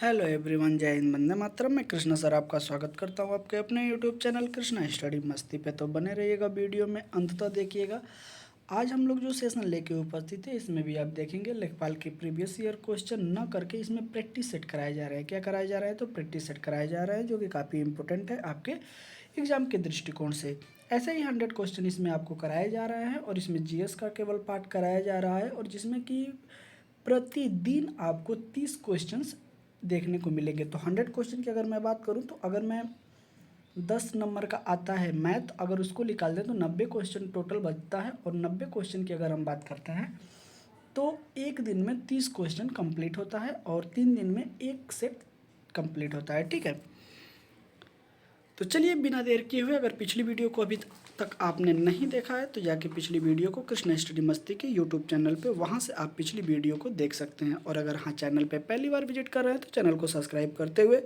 Hello everyone, जय हिंद, वंदे मातरम। मैं Krishna sir आपका स्वागत करता हूं आपके अपने यूट्यूब चैनल कृष्णा स्टडी मस्ती पे। तो बने रहिएगा, वीडियो में अंत तक देखिएगा। आज हम लोग जो सेशन लेके उपस्थित है, इसमें भी आप देखेंगे लेखपाल के प्रीवियस ईयर क्वेश्चन न करके इसमें प्रैक्टिस सेट कराया जा रहा है। क्या कराया जा रहा है? तो प्रैक्टिस सेट कराया जा रहा है, जो कि काफ़ी इंपॉर्टेंट है आपके एग्जाम के दृष्टिकोण से। ऐसे ही 100 क्वेश्चन इसमें आपको कराया जा रहा है और इसमें जीएस का केवल पार्ट कराया जा रहा है, और जिसमें कि प्रतिदिन आपको 30 क्वेश्चंस देखने को मिलेंगे। तो 100 क्वेश्चन की अगर मैं बात करूं, तो अगर मैं 10 नंबर का आता है मैथ, अगर उसको निकाल दें तो 90 क्वेश्चन टोटल बचता है। और 90 क्वेश्चन की अगर हम बात करते हैं तो एक दिन में 30 क्वेश्चन कंप्लीट होता है और 3 दिन में एक सेट कंप्लीट होता है। ठीक है, तो चलिए बिना देर किए हुए, अगर पिछली वीडियो को अभी तक आपने नहीं देखा है तो जाके पिछली वीडियो को कृष्णा स्टडी मस्ती के यूट्यूब चैनल पे, वहाँ से आप पिछली वीडियो को देख सकते हैं। और अगर हाँ, चैनल पे पहली बार विजिट कर रहे हैं तो चैनल को सब्सक्राइब करते हुए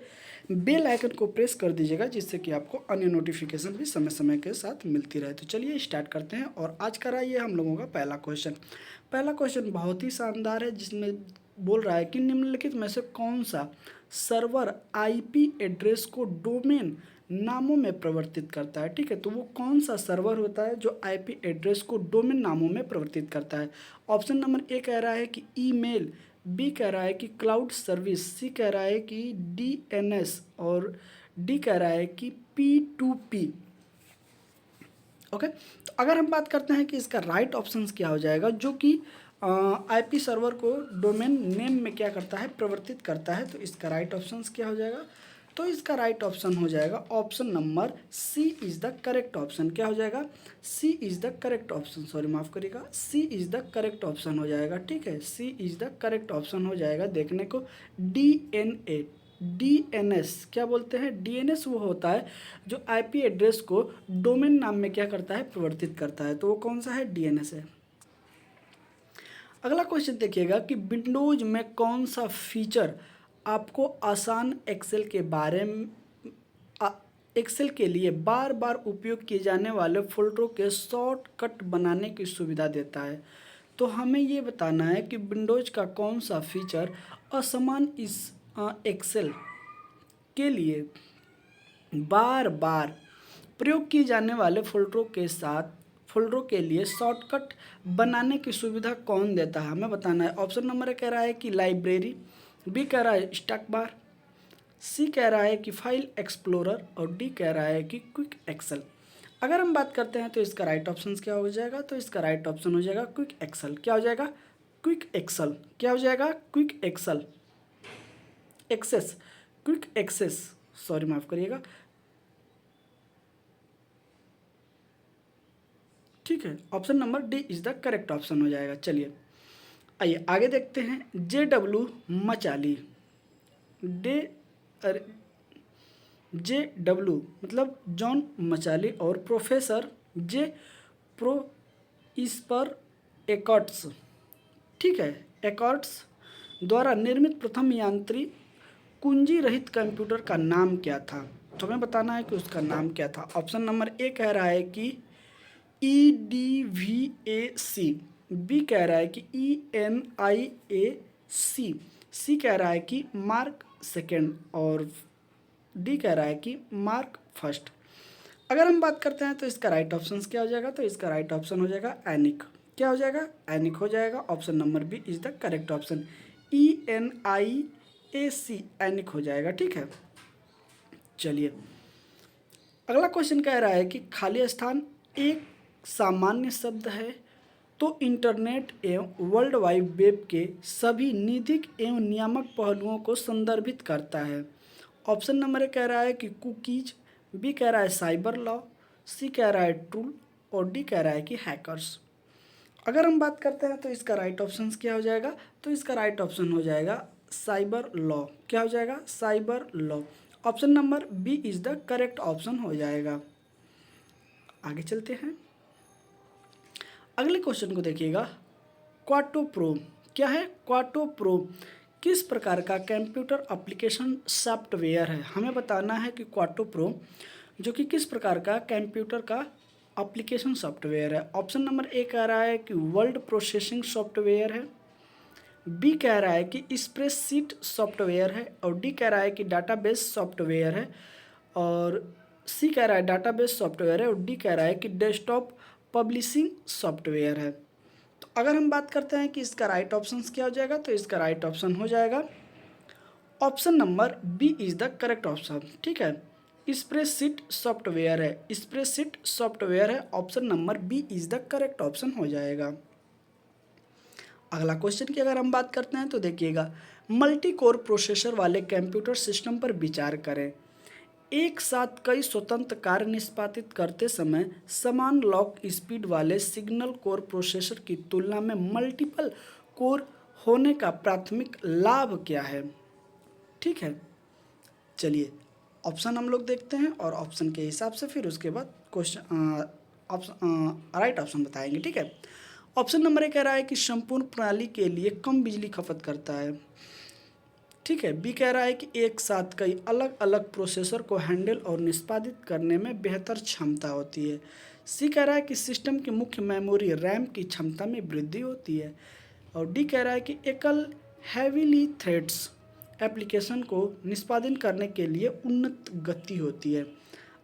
बेल आइकन को प्रेस कर दीजिएगा, जिससे कि आपको अन्य नोटिफिकेशन भी समय समय के साथ मिलती रहे। तो चलिए स्टार्ट करते हैं। और आज का ये हम लोगों का पहला क्वेश्चन। पहला क्वेश्चन बहुत ही शानदार है, जिसमें बोल रहा है कि निम्नलिखित में से कौन सा सर्वर आईपी एड्रेस को डोमेन नामों में परिवर्तित करता है। ठीक है, तो वो कौन सा सर्वर होता है जो आईपी एड्रेस को डोमेन नामों में परिवर्तित करता है? ऑप्शन नंबर ए कह रहा है कि ईमेल, बी कह रहा है कि क्लाउड सर्विस, सी कह रहा है कि डीएनएस, और डी कह रहा है कि P2P। ओके, तो अगर हम बात करते हैं कि इसका राइट ऑप्शन क्या हो जाएगा, जो कि आईपी सर्वर को डोमेन नेम में क्या करता है, परिवर्तित करता है, तो इसका राइट ऑप्शन क्या हो जाएगा? तो इसका राइट ऑप्शन हो जाएगा option number C is the correct option. क्या हो जाएगा? C is the correct option, sorry माफ़ करिएगा, C is the correct option हो जाएगा। ठीक है, C is the correct option हो जाएगा। देखने को डीएनए, डीएनएस क्या बोलते हैं? डीएनएस वो होता है जो आईपी एड्रेस को डोमेन नाम में क्या करता है, परिवर्तित करता है। तो वो कौन सा है? डीएनएस है। अगला क्वेश्चन देखिएगा कि विंडोज में कौन सा फीचर आपको आसान एक्सेल के बारे में एक्सेल के लिए बार बार उपयोग किए जाने वाले फोल्डरों के शॉर्टकट बनाने की सुविधा देता है? तो हमें ये बताना है कि विंडोज का कौन सा फीचर असमान इस एक्सेल के लिए बार बार प्रयोग किए जाने वाले फोल्डरों के लिए शॉर्टकट बनाने की सुविधा कौन देता है? हमें बताना है। ऑप्शन नंबर ए कह रहा है कि लाइब्रेरी, बी कह रहा है स्टैक बार, सी कह रहा है कि फाइल एक्सप्लोरर, और डी कह रहा है कि क्विक एक्सेल। अगर हम बात करते हैं तो इसका राइट ऑप्शन क्या हो जाएगा? तो इसका राइट ऑप्शन हो जाएगा क्विक एक्सेल। क्या हो जाएगा? Quick Excel. क्या हो जाएगा? Quick Excel, access, quick access, sorry माफ़ करिएगा। ठीक है, option number D is the correct option हो जाएगा। चलिए आइए आगे देखते हैं। JW मचाली, डे JW मतलब जॉन मचाली, और प्रोफेसर जे प्रो इस पर एकॉट्स, ठीक है, एकॉट्स द्वारा निर्मित प्रथम यांत्रिक कुंजी रहित कंप्यूटर का नाम क्या था? तो हमें बताना है कि उसका नाम क्या था। ऑप्शन नंबर ए कह रहा है कि EDVAC, बी कह रहा है कि ENIAC, सी कह रहा है कि मार्क सेकेंड, और डी कह रहा है कि मार्क फर्स्ट। अगर हम बात करते हैं तो इसका राइट ऑप्शन क्या हो जाएगा? तो इसका राइट ऑप्शन हो जाएगा एनिक। क्या हो जाएगा? एनिक हो जाएगा। Option number B is the correct option, ENIAC, एनिक हो जाएगा। ठीक है, चलिए अगला क्वेश्चन कह रहा है कि खाली स्थान एक सामान्य शब्द है तो इंटरनेट एवं वर्ल्ड वाइड वेब के सभी निधिक एवं नियामक पहलुओं को संदर्भित करता है। ऑप्शन नंबर ए कह रहा है कि कुकीज, बी कह रहा है साइबर लॉ, सी कह रहा है टूल, और डी कह रहा है कि हैकर्स। अगर हम बात करते हैं तो इसका राइट ऑप्शन क्या हो जाएगा? तो इसका राइट ऑप्शन हो जाएगा साइबर लॉ। क्या हो जाएगा? Cyber law. Option number B is the correct option हो जाएगा। आगे चलते हैं, अगले क्वेश्चन को देखिएगा। क्वाटो प्रो क्या है? क्वाटो प्रो किस प्रकार का कंप्यूटर एप्लीकेशन सॉफ्टवेयर है? हमें बताना है कि क्वाटो प्रो जो कि किस प्रकार का कंप्यूटर का एप्लीकेशन सॉफ्टवेयर है। ऑप्शन नंबर ए कह रहा है कि वर्ड प्रोसेसिंग सॉफ्टवेयर है, बी कह रहा है कि स्प्रेडशीट सॉफ्टवेयर है, और डी कह रहा है कि डाटाबेस सॉफ्टवेयर है, और सी कह रहा है डाटाबेस सॉफ्टवेयर है, और डी कह रहा है कि डेस्कटॉप पब्लिशिंग सॉफ्टवेयर है। तो अगर हम बात करते हैं कि इसका राइट ऑप्शन क्या हो जाएगा, तो इसका राइट ऑप्शन हो जाएगा option number B is the correct option. ठीक है, स्प्रेडशीट सॉफ्टवेयर है, स्प्रेडशीट सॉफ्टवेयर है, option number B is the correct option हो जाएगा। अगला क्वेश्चन की अगर हम बात करते हैं तो देखिएगा, मल्टी कोर प्रोसेसर वाले कंप्यूटर सिस्टम पर विचार करें। एक साथ कई स्वतंत्र कार्य निष्पादित करते समय समान लॉक स्पीड वाले सिग्नल कोर प्रोसेसर की तुलना में मल्टीपल कोर होने का प्राथमिक लाभ क्या है? ठीक है, चलिए ऑप्शन हम लोग देखते हैं और ऑप्शन के हिसाब से फिर उसके बाद क्वेश्चन ऑप्शन राइट ऑप्शन बताएंगे। ठीक है, ऑप्शन नंबर ए कह रहा है कि संपूर्ण प्रणाली के लिए कम बिजली खपत करता है। ठीक है, बी कह रहा है कि एक साथ कई अलग अलग प्रोसेसर को हैंडल और निष्पादित करने में बेहतर क्षमता होती है। सी कह रहा है कि सिस्टम की मुख्य मेमोरी रैम की क्षमता में वृद्धि होती है, और डी कह रहा है कि एकल हैवीली थ्रेड्स एप्लीकेशन को निष्पादन करने के लिए उन्नत गति होती है।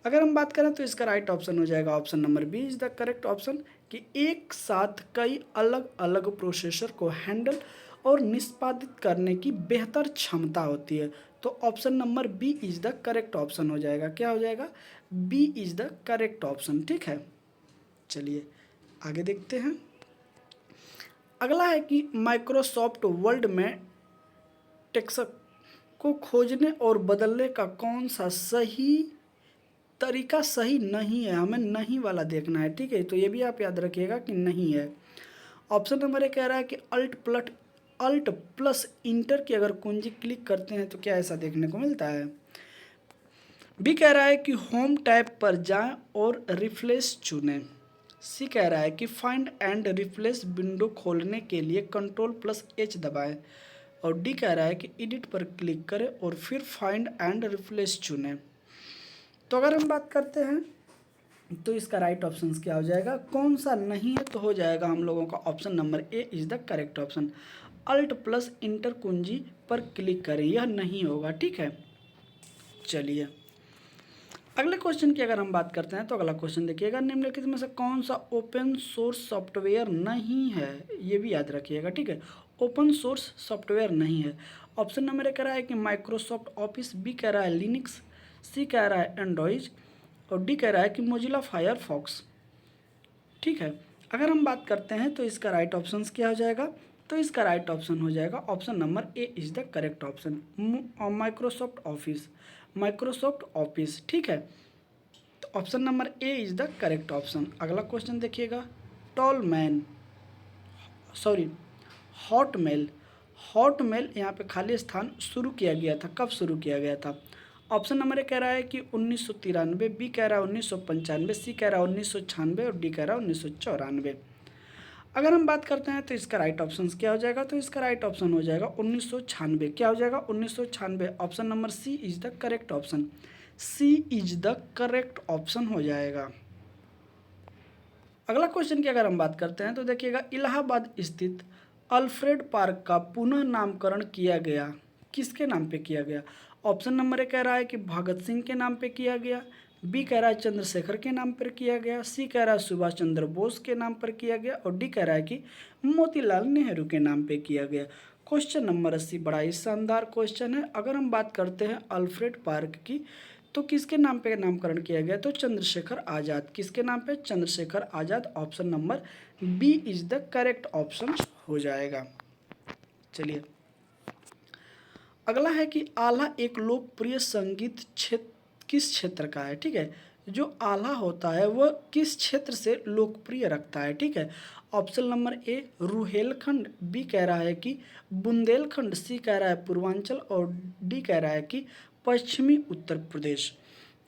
अगर हम बात करें तो इसका राइट ऑप्शन हो जाएगा option number B is the correct option, कि एक साथ कई अलग अलग प्रोसेसर को हैंडल और निष्पादित करने की बेहतर क्षमता होती है। तो option number B is the correct option हो जाएगा। क्या हो जाएगा? B is the correct option. ठीक है, चलिए आगे देखते हैं। अगला है कि माइक्रोसॉफ्ट वर्ड में टेक्स्ट को खोजने और बदलने का कौन सा सही तरीका सही नहीं है? हमें नहीं वाला देखना है। ठीक है, तो ये भी आप याद रखिएगा कि नहीं है। ऑप्शन नंबर ए कह रहा है कि अल्ट प्लस इंटर की अगर कुंजी क्लिक करते हैं तो क्या ऐसा देखने को मिलता है। बी कह रहा है कि होम टैब पर जाएं और रिफ्रेश चुनें। सी कह रहा है कि फाइंड एंड रिफ्रेश विंडो खोलने के लिए कंट्रोल प्लस एच दबाएं, और डी कह रहा है कि एडिट पर क्लिक करें और फिर फाइंड एंड रिफ्रेश चुनें। तो अगर हम बात करते हैं तो इसका राइट ऑप्शन क्या हो जाएगा? कौन सा नहीं है? तो हो जाएगा हम लोगों का option number A is the correct option. Alt plus enter कुंजी पर क्लिक करें, यह नहीं होगा। ठीक है, चलिए अगले क्वेश्चन की अगर हम बात करते हैं तो अगला क्वेश्चन देखिएगा, निम्नलिखित में से कौन सा ओपन सोर्स सॉफ्टवेयर नहीं है? ये भी याद रखिएगा। ठीक है, ओपन सोर्स सॉफ्टवेयर नहीं है। ऑप्शन नंबर ए कह रहा है कि माइक्रोसॉफ्ट ऑफिस, बी कह रहा है लिनक्स, सी कह रहा है एंड्रॉइड, और डी कह रहा है कि मोजिला फायरफॉक्स। ठीक है, अगर हम बात करते हैं तो इसका राइट ऑप्शन क्या हो जाएगा? तो इसका राइट ऑप्शन हो जाएगा option number A is the correct option, Microsoft office, Microsoft office. ठीक है, तो option number A is the correct option. अगला क्वेश्चन देखिएगा, टॉलमैन सॉरी हॉटमेल, हॉटमेल यहाँ पे खाली स्थान शुरू किया गया था, कब शुरू किया गया था? ऑप्शन नंबर ए कह रहा है कि 1993, बी कह रहा है 1995, सी कह रहा है 1996, और डी कह रहा है 1994। अगर हम बात करते हैं तो इसका राइट ऑप्शन क्या हो जाएगा? तो इसका राइट ऑप्शन हो जाएगा 1996। क्या हो जाएगा? 1996। Option number C is the correct option, C is the correct option हो जाएगा। अगला क्वेश्चन की अगर हम बात करते हैं तो देखिएगा, इलाहाबाद स्थित अल्फ्रेड पार्क का पुनः नामकरण किया गया, किसके नाम पे किया गया? ऑप्शन नंबर ए कह रहा है कि भगत सिंह के नाम पे किया गया, बी कह रहा है चंद्रशेखर के नाम पर किया गया, सी कह रहा है सुभाष चंद्र बोस के नाम पर किया गया, और डी कह रहा है कि मोतीलाल नेहरू के नाम पे किया गया। क्वेश्चन नंबर 80 बड़ा ही शानदार क्वेश्चन है। अगर हम बात करते हैं अल्फ्रेड पार्क की, तो किसके नाम पे नामकरण किया गया? तो चंद्रशेखर आज़ाद। किसके नाम पे? Chandrashekhar Azad. Option number B is the correct option हो जाएगा। चलिए अगला है कि आल्हा एक लोकप्रिय संगीत क्षेत्र किस क्षेत्र का है? ठीक है, जो आल्हा होता है वह किस क्षेत्र से लोकप्रिय रखता है? ठीक है, option number A Rohilkhand, B कह रहा है कि बुंदेलखंड, सी कह रहा है पूर्वांचल, और डी कह रहा है कि पश्चिमी उत्तर प्रदेश।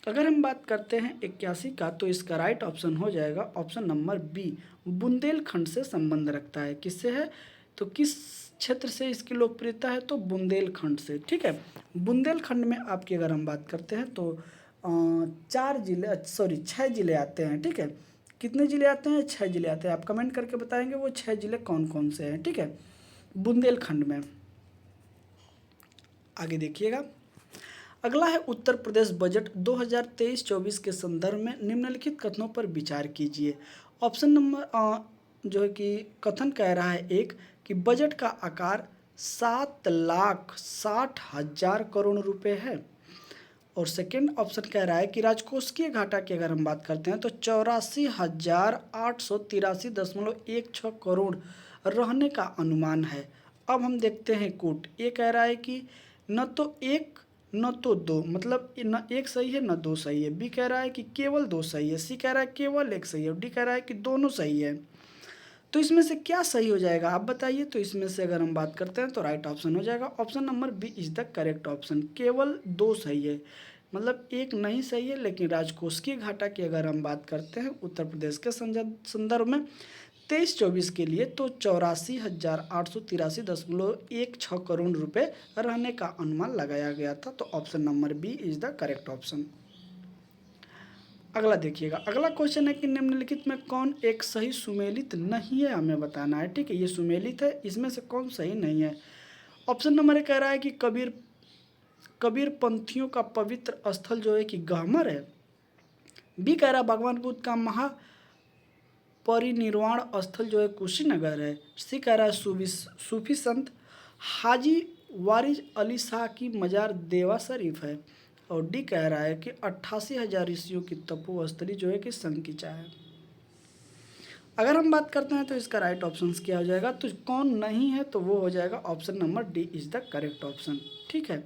अगर हम बात करते हैं 81 का, तो इसका राइट ऑप्शन हो जाएगा ऑप्शन नंबर बी, बुंदेलखंड से संबंध रखता है। किससे है? तो किस क्षेत्र से इसकी लोकप्रियता है? तो बुंदेलखंड से। ठीक है, बुंदेलखंड में आपकी अगर हम बात करते हैं तो 6 जिले आते हैं। ठीक है, कितने जिले आते हैं? 6 जिले आते हैं। आप कमेंट करके बताएंगे वो 6 जिले कौन कौन से हैं। ठीक है, बुंदेलखंड में। आगे देखिएगा, अगला है उत्तर प्रदेश बजट 2023-24 के संदर्भ में निम्नलिखित कथनों पर विचार कीजिए। ऑप्शन नंबर जो है कि कथन कह रहा है एक, कि बजट का आकार 7,60,000 करोड़ रुपए है। और सेकंड ऑप्शन कह रहा है कि राजकोषीय घाटा की अगर हम बात करते हैं तो 84,883.16 करोड़ रहने का अनुमान है। अब हम देखते हैं कूट, ये कह रहा है कि न तो एक न तो दो, मतलब न एक सही है न दो सही है। बी कह रहा है कि केवल दो सही है। सी कह रहा है केवल एक सही है। और डी कह रहा है कि दोनों सही है। तो इसमें से क्या सही हो जाएगा आप बताइए। तो इसमें से अगर हम बात करते हैं तो राइट ऑप्शन हो जाएगा option number B is the correct option, केवल दो सही है। मतलब एक नहीं सही है, लेकिन राजकोषीय घाटा की अगर हम बात करते हैं उत्तर प्रदेश के संदर्भ में 23-24 के लिए, तो 84,883.16 करोड़ रुपए रहने का अनुमान लगाया गया था। तो option number B is the correct option. अगला देखिएगा, अगला क्वेश्चन है कि निम्नलिखित में कौन एक सही सुमेलित नहीं है, हमें बताना है। ठीक है, ये सुमेलित है, इसमें से कौन सही नहीं है। ऑप्शन नंबर ए कह रहा है कि कबीर पंथियों का पवित्र स्थल जो है कि गहमर है। बी कह रहा है भगवान बुद्ध का महापरिनिर्वाण स्थल जो है कुशीनगर है। सी कह रहा है सूफी संत हाजी वारिस अली शाह की मजार देवा शरीफ है। और डी कह रहा है कि 88,000 ऋषियों की तपोस्थली जो है कि संकीचा है। अगर हम बात करते हैं तो इसका राइट ऑप्शन क्या हो जाएगा, तो कौन नहीं है, तो वो हो जाएगा option number D is the correct option. ठीक है,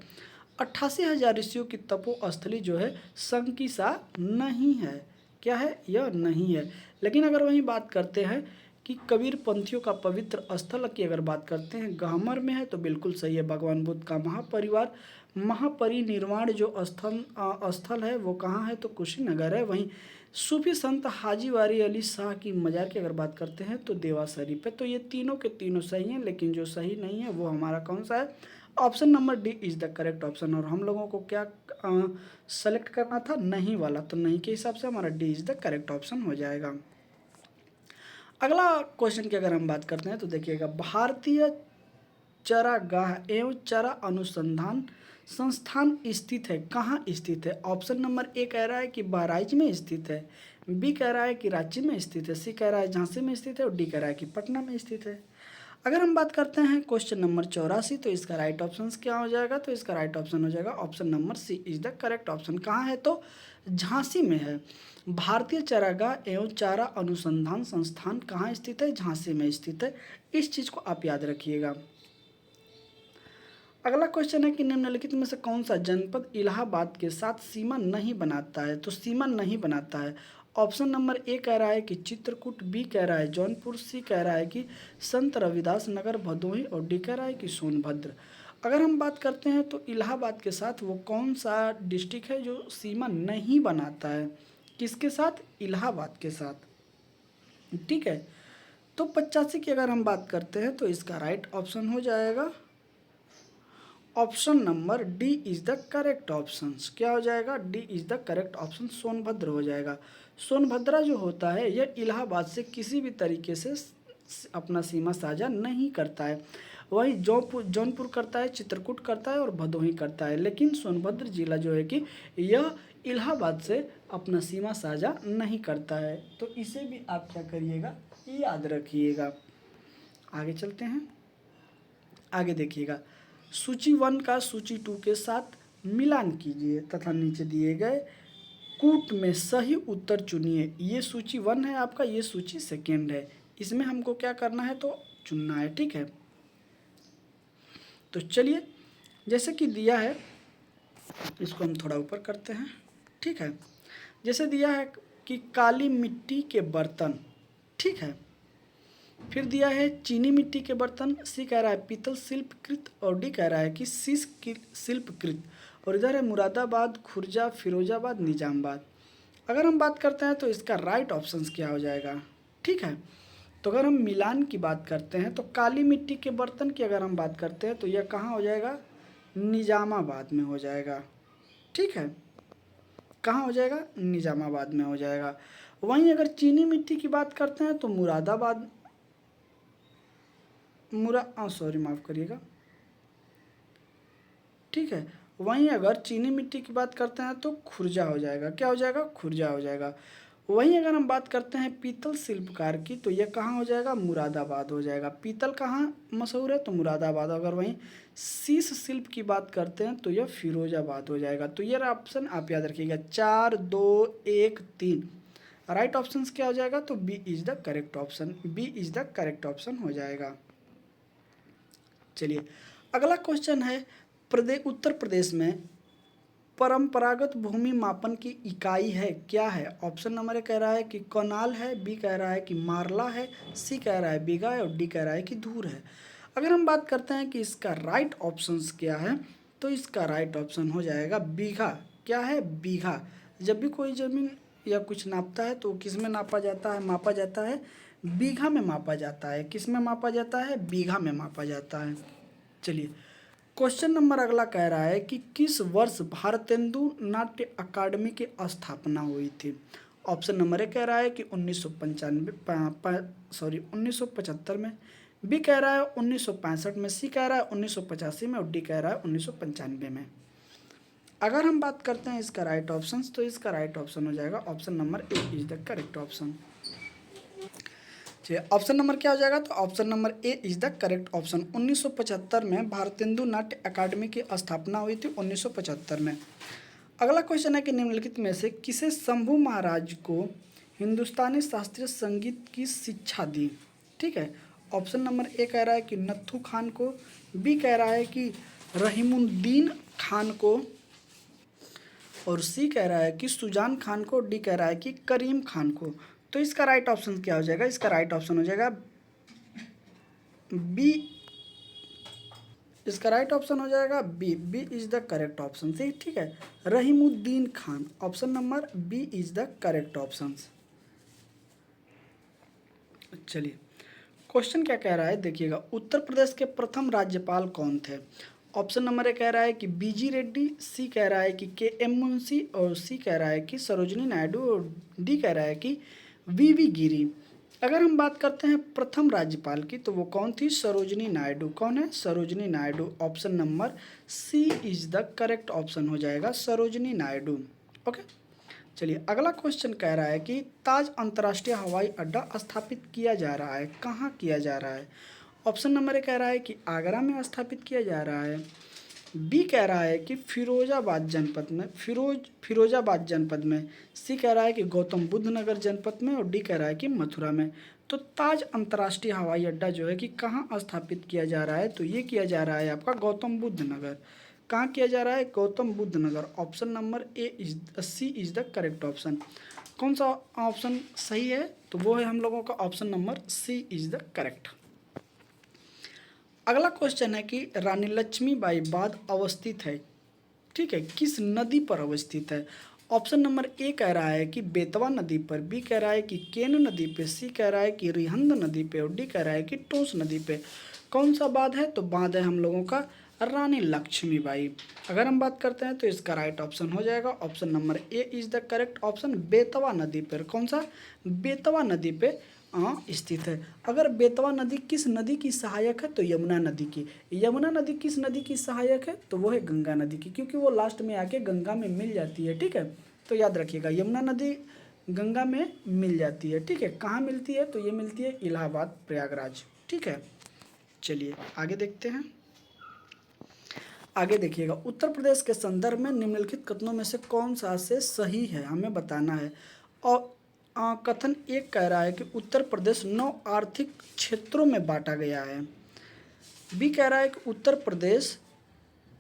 88,000 ऋषियों की तपोस्थली जो है संकीसा नहीं है। क्या है, यह नहीं है। लेकिन अगर वहीं बात करते हैं कि कबीर पंथियों का पवित्र स्थल की अगर बात करते हैं गहमर में है, तो बिल्कुल सही है। भगवान बुद्ध का महापरिनिर्वाण जो स्थल है वो कहाँ है, तो कुशीनगर है। वहीं सूफी संत हाजी वारी अली शाह की मजार की अगर बात करते हैं तो देवा शरीफ है। तो ये तीनों के तीनों सही हैं, लेकिन जो सही नहीं है वो हमारा कौन सा है, option number D is the correct option. और हम लोगों को क्या सेलेक्ट करना था, नहीं वाला, तो नहीं के हिसाब से हमारा D is the correct option हो जाएगा। अगला क्वेश्चन की अगर हम बात करते हैं तो देखिएगा, भारतीय चरागाह एवं चारा अनुसंधान संस्थान स्थित है, कहाँ स्थित है। ऑप्शन नंबर ए कह रहा है कि बहराइच में स्थित है। बी कह रहा है कि रांची में स्थित है। सी कह रहा है झांसी में स्थित है। और डी कह रहा है कि पटना में स्थित है। अगर हम बात करते हैं क्वेश्चन नंबर 84, तो इसका राइट ऑप्शन क्या हो जाएगा, तो इसका राइट ऑप्शन हो जाएगा option number C is the correct option. कहाँ है, तो झांसी में है। भारतीय चारागाह एवं चारा अनुसंधान संस्थान कहाँ स्थित है, झांसी में स्थित है। इस चीज़ को आप याद रखिएगा। अगला क्वेश्चन है कि निम्नलिखित में से कौन सा जनपद इलाहाबाद के साथ सीमा नहीं बनाता है, तो सीमा नहीं बनाता है। ऑप्शन नंबर ए कह रहा है कि चित्रकूट, बी कह रहा है जौनपुर, सी कह रहा है कि संत रविदास नगर भदोही, और डी कह रहा है कि सोनभद्र। अगर हम बात करते हैं तो इलाहाबाद के साथ वो कौन सा डिस्ट्रिक्ट है जो सीमा नहीं बनाता है, किसके साथ, इलाहाबाद के साथ। ठीक है, तो 85 की अगर हम बात करते हैं तो इसका राइट ऑप्शन हो जाएगा option number D is the correct option. क्या हो जाएगा, D is the correct option, Sonbhadra हो जाएगा। सोनभद्रा जो होता है यह इलाहाबाद से किसी भी तरीके से अपना सीमा साझा नहीं करता है। वही जौनपुर करता है, चित्रकूट करता है और भदोही करता है। लेकिन सोनभद्र जिला जो है कि यह इलाहाबाद से अपना सीमा साझा नहीं करता है। तो इसे भी आप क्या करिएगा, याद रखिएगा। आगे चलते हैं, आगे देखिएगा, सूची 1 का सूची 2 के साथ मिलान कीजिए तथा नीचे दिए गए कूट में सही उत्तर चुनिए। ये सूची 1 है आपका, ये सूची 2 है। इसमें हमको क्या करना है, तो चुनना है। ठीक है, तो चलिए, जैसे कि दिया है, इसको हम थोड़ा ऊपर करते हैं। ठीक है, जैसे दिया है कि काली मिट्टी के बर्तन, ठीक है, फिर दिया है चीनी मिट्टी के बर्तन, सी कह रहा है पीतल शिल्पकृत, और डी कह रहा है कि शीश शिल्पकृत, और इधर है मुरादाबाद, खुर्जा, फिरोजाबाद, निजामबाद। अगर हम बात करते हैं तो इसका राइट ऑप्शन क्या हो जाएगा। ठीक है, तो अगर हम मिलान की बात करते हैं तो काली मिट्टी के बर्तन की अगर हम बात करते हैं तो यह कहाँ हो जाएगा, निजामाबाद में हो जाएगा। ठीक है, कहाँ हो जाएगा, निजामाबाद में हो जाएगा। वहीं अगर चीनी मिट्टी की बात करते हैं तो मुरादाबाद सॉरी माफ़ करिएगा, ठीक है। वहीं अगर चीनी मिट्टी की बात करते हैं तो खुर्जा हो जाएगा, क्या हो जाएगा, खुर्जा हो जाएगा। वहीं अगर हम बात करते हैं पीतल शिल्पकार की तो यह कहाँ हो जाएगा, मुरादाबाद हो जाएगा। पीतल कहाँ मशहूर है, तो मुरादाबाद। अगर वहीं शीश शिल्प की बात करते हैं तो यह फिरोजाबाद हो जाएगा। तो यह ऑप्शन आप याद रखिएगा, 4 2 1 3। राइट ऑप्शन क्या हो जाएगा, तो B is the correct option, B is the correct option हो जाएगा। चलिए अगला क्वेश्चन है, उत्तर प्रदेश में परंपरागत भूमि मापन की इकाई है, क्या है। ऑप्शन नंबर ए कह रहा है कि कनाल है, बी कह रहा है कि मारला है, सी कह रहा है बीघा है और डी कह रहा है कि धूर है। अगर हम बात करते हैं कि इसका राइट ऑप्शन क्या है, तो इसका राइट ऑप्शन हो जाएगा बीघा। क्या है, बीघा। जब भी कोई ज़मीन या कुछ नापता है तो किस में नापा जाता है, मापा जाता है बीघा में मापा जाता है। किस में मापा जाता है, बीघा में मापा जाता है। चलिए क्वेश्चन नंबर अगला कह रहा है कि किस वर्ष भारतेंदु नाट्य अकादमी की स्थापना हुई थी। ऑप्शन नंबर ए कह रहा है कि 1975 में, बी कह रहा है 1965 में, सी कह रहा है 1985 में और डी कह रहा है 1995 में। अगर हम बात करते हैं इसका राइट ऑप्शन, तो इसका राइट ऑप्शन हो जाएगा option number A is the correct option. चलिए ऑप्शन नंबर क्या हो जाएगा, तो option number A is the correct option. 1975 में भारतेंदु नाट्य अकादमी की स्थापना हुई थी 1975 में। अगला क्वेश्चन है कि निम्नलिखित में से किसे शंभू महाराज को हिंदुस्तानी शास्त्रीय संगीत की शिक्षा दी। ठीक है, ऑप्शन नंबर ए कह रहा है कि नत्थू खान को, बी कह रहा है कि रहीमुद्दीन खान को और सी कह रहा है कि सुजान खान को, डी कह रहा है कि करीम खान को। तो इसका राइट ऑप्शन क्या हो जाएगा, इसका राइट ऑप्शन हो जाएगा बी। इसका राइट ऑप्शन हो जाएगा B, B is the correct option. ठीक है, Rahimuddin Khan, option number B is the correct option. चलिए क्वेश्चन क्या कह रहा है देखिएगा, उत्तर प्रदेश के प्रथम राज्यपाल कौन थे। ऑप्शन नंबर ए कह रहा है कि बीजी रेड्डी, सी कह रहा है कि के एम मुंशी और सी कह रहा है कि सरोजिनी नायडू और डी कह रहा है कि वी गिरी। अगर हम बात करते हैं प्रथम राज्यपाल की तो वो कौन थी, सरोजिनी नायडू। कौन है, Sarojini Naidu. Option number C is the correct option हो जाएगा, सरोजिनी नायडू। ओके, चलिए अगला क्वेश्चन कह रहा है कि ताज अंतर्राष्ट्रीय हवाई अड्डा स्थापित किया जा रहा है, कहाँ किया जा रहा है। ऑप्शन नंबर ए कह रहा है कि आगरा में स्थापित किया जा रहा है, बी कह रहा है कि फिरोजाबाद जनपद में, फिरोजाबाद जनपद में, सी कह रहा है कि गौतम बुद्ध नगर जनपद में और डी कह रहा है कि मथुरा में। तो ताज अंतर्राष्ट्रीय हवाई अड्डा जो है कि कहाँ स्थापित किया जा रहा है, तो ये किया जा रहा है आपका गौतम बुद्ध नगर। कहाँ किया जा रहा है, Gautam Buddh Nagar. Option number A is C is the correct option. कौन सा ऑप्शन सही है, तो वो है हम लोगों का option number C is the correct. अगला क्वेश्चन है कि रानी लक्ष्मीबाई बांध अवस्थित है, ठीक है, किस नदी पर अवस्थित है। ऑप्शन नंबर ए कह रहा है कि बेतवा नदी पर, बी कह रहा है कि केन नदी पे, सी कह रहा है कि रिहंद नदी पे और डी कह रहा है कि टोंस नदी पे। कौन सा बांध है, तो बांध है हम लोगों का रानी लक्ष्मीबाई। अगर हम बात करते हैं तो इसका राइट ऑप्शन हो जाएगा option number A is the correct option, Betwa नदी पर। कौन सा, बेतवा नदी पे स्थित है। अगर बेतवा नदी किस नदी की सहायक है, तो यमुना नदी की। यमुना नदी किस नदी की सहायक है, तो वो है गंगा नदी की, क्योंकि वो लास्ट में आके गंगा में मिल जाती है। ठीक है, तो याद रखिएगा यमुना नदी गंगा में मिल जाती है। ठीक है, कहाँ मिलती है, तो ये मिलती है इलाहाबाद प्रयागराज। ठीक है, चलिए आगे देखते हैं। आगे देखिएगा, उत्तर प्रदेश के संदर्भ में निम्नलिखित कथनों में से कौन सा से सही है, हमें बताना है। और कथन एक कह रहा है कि उत्तर प्रदेश 9 आर्थिक क्षेत्रों में बांटा गया है, बी कह रहा है कि उत्तर प्रदेश,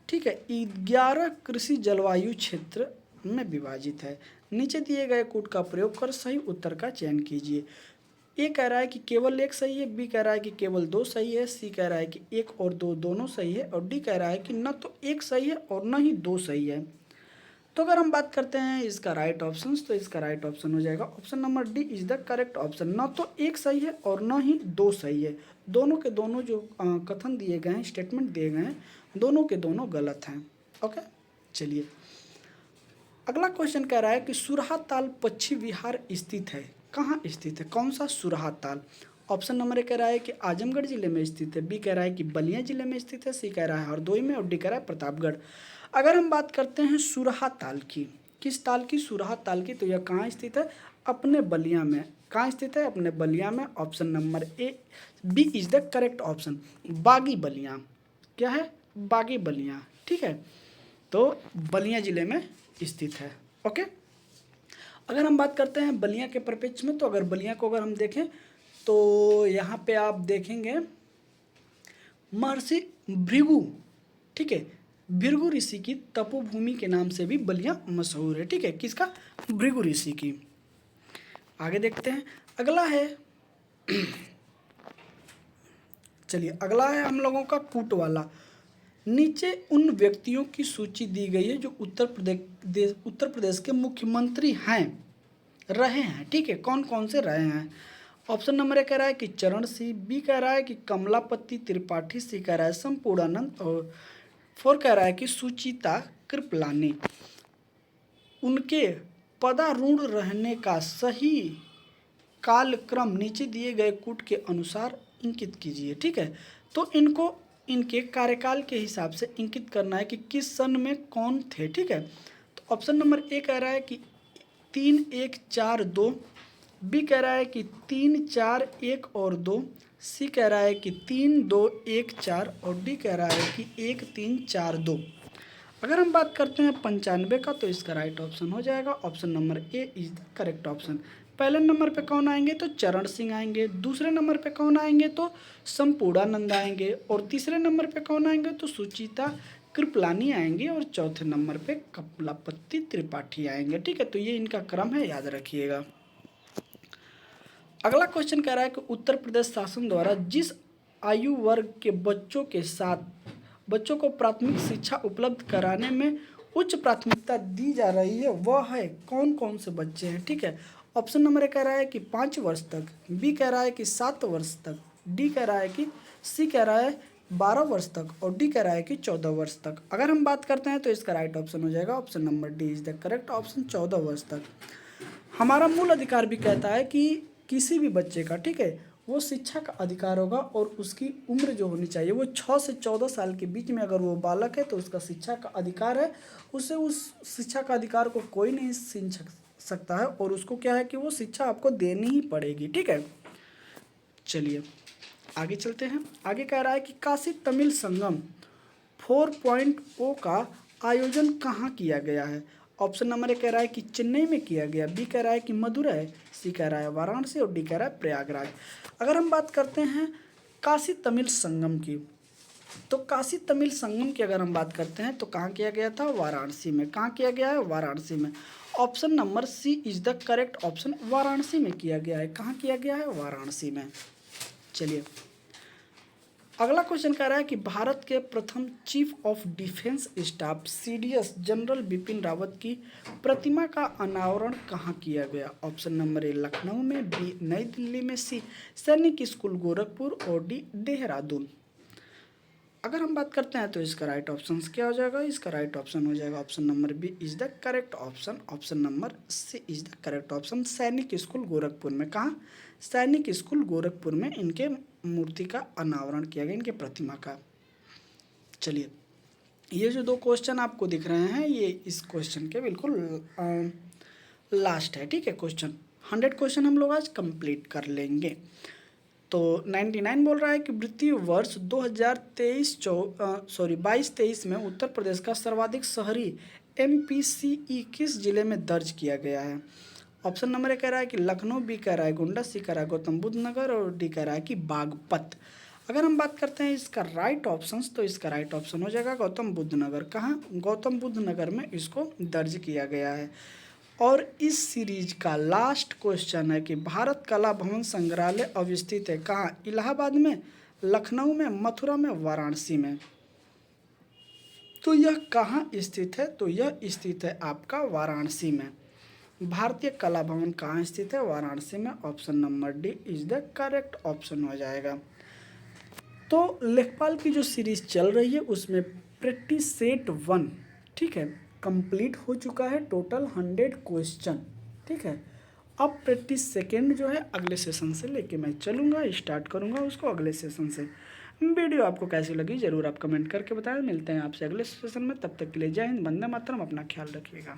ठीक है, 11 कृषि जलवायु क्षेत्र में विभाजित है। नीचे दिए गए कूट का प्रयोग कर सही उत्तर का चयन कीजिए। ए कह रहा है कि केवल एक सही है, बी कह रहा है कि केवल 2 सही है, सी कह रहा है कि 1 और 2 दोनों सही है और डी कह रहा है कि न तो 1 सही है और न ही 2 सही है। तो अगर हम बात करते हैं इसका राइट ऑप्शन, तो इसका राइट ऑप्शन हो जाएगा option number D is the correct option. न तो 1 सही है और न ही 2 सही है, दोनों के दोनों जो कथन दिए गए हैं, स्टेटमेंट दिए गए हैं, दोनों के दोनों गलत हैं। ओके, चलिए अगला क्वेश्चन कह रहा है कि सुरहा ताल पश्चिम विहार स्थित है, कहाँ स्थित है, कौन सा सुरहा ताल। ऑप्शन नंबर ए कह रहा है कि आजमगढ़ जिले में स्थित है, बी कह रहा है कि बलिया जिले में स्थित है, सी कह रहा है हरदोई में और डी कह रहा है प्रतापगढ़। अगर हम बात करते हैं सुरहा ताल की, किस ताल की? सुरहा ताल की। तो यह कहाँ स्थित है? अपने बलिया में। कहाँ स्थित है? अपने बलिया में। Option number A B is the correct option. बागी बलिया, क्या है? बागी बलिया, ठीक है। तो बलिया जिले में स्थित है। ओके, अगर हम बात करते हैं बलिया के परिप्रेक्ष्य में, तो अगर बलिया को अगर हम देखें तो यहाँ पे आप देखेंगे महर्षि भृगु, ठीक है, भृगु ऋषि की तपोभूमि के नाम से भी बलिया मशहूर है, ठीक है। किसका? भृगु ऋषि की। आगे देखते हैं, अगला है चलिए अगला है हम लोगों का कूट वाला। नीचे उन व्यक्तियों की सूची दी गई है जो उत्तर प्रदेश के मुख्यमंत्री रहे हैं, ठीक है। कौन कौन से रहे हैं? ऑप्शन नंबर ए कह रहा है कि चरण सिंह, बी कह रहा है कि कमलापति त्रिपाठी, सी कह रहा है संपूर्णानंद और 4 कह रहा है कि सुचिता कृपलानी। उनके पदारूढ़ रहने का सही कालक्रम नीचे दिए गए कूट के अनुसार इंकित कीजिए, ठीक है। तो इनको इनके कार्यकाल के हिसाब से इंकित करना है कि किस सन में कौन थे, ठीक है। तो ऑप्शन नंबर ए कह रहा है कि 3-1-4-2, बी कह रहा है कि 3-4-1 और 2, सी कह रहा है कि 3-2-1-4 और डी कह रहा है कि 1-3-4-2। अगर हम बात करते हैं 95 का, तो इसका राइट ऑप्शन हो जाएगा option number A is the correct option. पहले नंबर पे कौन आएंगे? तो चरण सिंह आएंगे। दूसरे नंबर पे कौन आएंगे? तो संपूर्णानंद आएंगे। और तीसरे नंबर पे कौन आएंगे? तो सुचिता कृपलानी आएंगे। और चौथे नंबर पे कमलापति त्रिपाठी आएंगे, ठीक है। तो ये इनका क्रम है, याद रखिएगा। अगला क्वेश्चन कह रहा है कि उत्तर प्रदेश शासन द्वारा जिस आयु वर्ग के बच्चों को प्राथमिक शिक्षा उपलब्ध कराने में उच्च प्राथमिकता दी जा रही है, वह है कौन कौन से बच्चे हैं, ठीक है। ऑप्शन नंबर ए कह रहा है कि 5 वर्ष तक, बी कह रहा है कि 7 वर्ष तक, डी कह रहा है कि सी कह रहा है 12 वर्ष तक और डी कह रहा है कि 14 वर्ष तक। अगर हम बात करते हैं तो इसका राइट ऑप्शन हो जाएगा option number D is the correct option, 14 वर्ष तक। हमारा मूल अधिकार भी कहता है कि किसी भी बच्चे का, ठीक है, वो शिक्षा का अधिकार होगा और उसकी उम्र जो होनी चाहिए वो 6 से 14 साल के बीच में अगर वो बालक है तो उसका शिक्षा का अधिकार है। उसे उस शिक्षा का अधिकार को कोई नहीं छीन सकता है और उसको क्या है कि वो शिक्षा आपको देनी ही पड़ेगी, ठीक है। चलिए आगे चलते हैं। आगे कह रहा है कि काशी तमिल संगम 4.0 का आयोजन कहाँ किया गया है? ऑप्शन नंबर ए कह रहा है कि चेन्नई में किया गया, बी कह रहा है कि मदुरै, सी कह रहा है वाराणसी और डी कह रहा है प्रयागराज। अगर हम बात करते हैं काशी तमिल संगम की, तो काशी तमिल संगम की अगर हम बात करते हैं तो कहाँ किया गया था? वाराणसी में। कहाँ किया गया है? वाराणसी में। Option number C is the correct option, Varanasi में किया गया है। कहाँ किया गया है? वाराणसी में। चलिए अगला क्वेश्चन कह रहा है कि भारत के प्रथम chief of defence staff CDS general Bipin Rawat की प्रतिमा का अनावरण कहाँ किया गया? ऑप्शन नंबर ए लखनऊ में, बी नई दिल्ली में, सी सैनिक स्कूल गोरखपुर और डी देहरादून। अगर हम बात करते हैं तो इसका राइट ऑप्शन क्या हो जाएगा? इसका राइट ऑप्शन हो जाएगा option number B is the correct option, option number C is the correct option, Sainik school Gorakhpur में। कहाँ? सैनिक स्कूल गोरखपुर में इनके मूर्ति का अनावरण किया गया, इनके प्रतिमा का। चलिए ये जो 2 क्वेश्चन आपको दिख रहे हैं ये इस क्वेश्चन के बिल्कुल लास्ट है, ठीक है। क्वेश्चन 100 क्वेश्चन हम लोग आज कंप्लीट कर लेंगे। तो 99 बोल रहा है कि वित्तीय वर्ष 2022-23 में उत्तर प्रदेश का सर्वाधिक शहरी MPCE किस जिले में दर्ज किया गया है? ऑप्शन नंबर ए कह रहा है कि लखनऊ, बी कह रहा है गोंडा, सी कह रहा है गौतम बुद्ध नगर और डी कह रहा है कि बागपत। अगर हम बात करते हैं इसका राइट ऑप्शन, तो इसका राइट ऑप्शन हो जाएगा गौतम बुद्ध नगर। कहाँ? गौतम बुद्ध नगर में इसको दर्ज किया गया है। और इस सीरीज का लास्ट क्वेश्चन है कि भारत कला भवन संग्रहालय अवस्थित है कहाँ? इलाहाबाद में, लखनऊ में, मथुरा में, वाराणसी में। तो यह कहाँ स्थित है? तो यह स्थित है आपका वाराणसी में। भारतीय कला भवन कहाँ स्थित है? वाराणसी में। Option number D is the correct option हो जाएगा। तो लेखपाल की जो सीरीज चल रही है उसमें प्रैक्टिस सेट 1, ठीक है, कंप्लीट हो चुका है। टोटल 100 क्वेश्चन, ठीक है। अब प्रैक्टिस सेकंड जो है अगले सेशन से लेके मैं चलूँगा, स्टार्ट करूँगा उसको अगले सेशन से। वीडियो आपको कैसी लगी ज़रूर आप कमेंट करके बताएं। मिलते हैं आपसे अगले सेशन में, तब तक के लिए जय हिंद, वंदे मातरम, अपना ख्याल रखिएगा।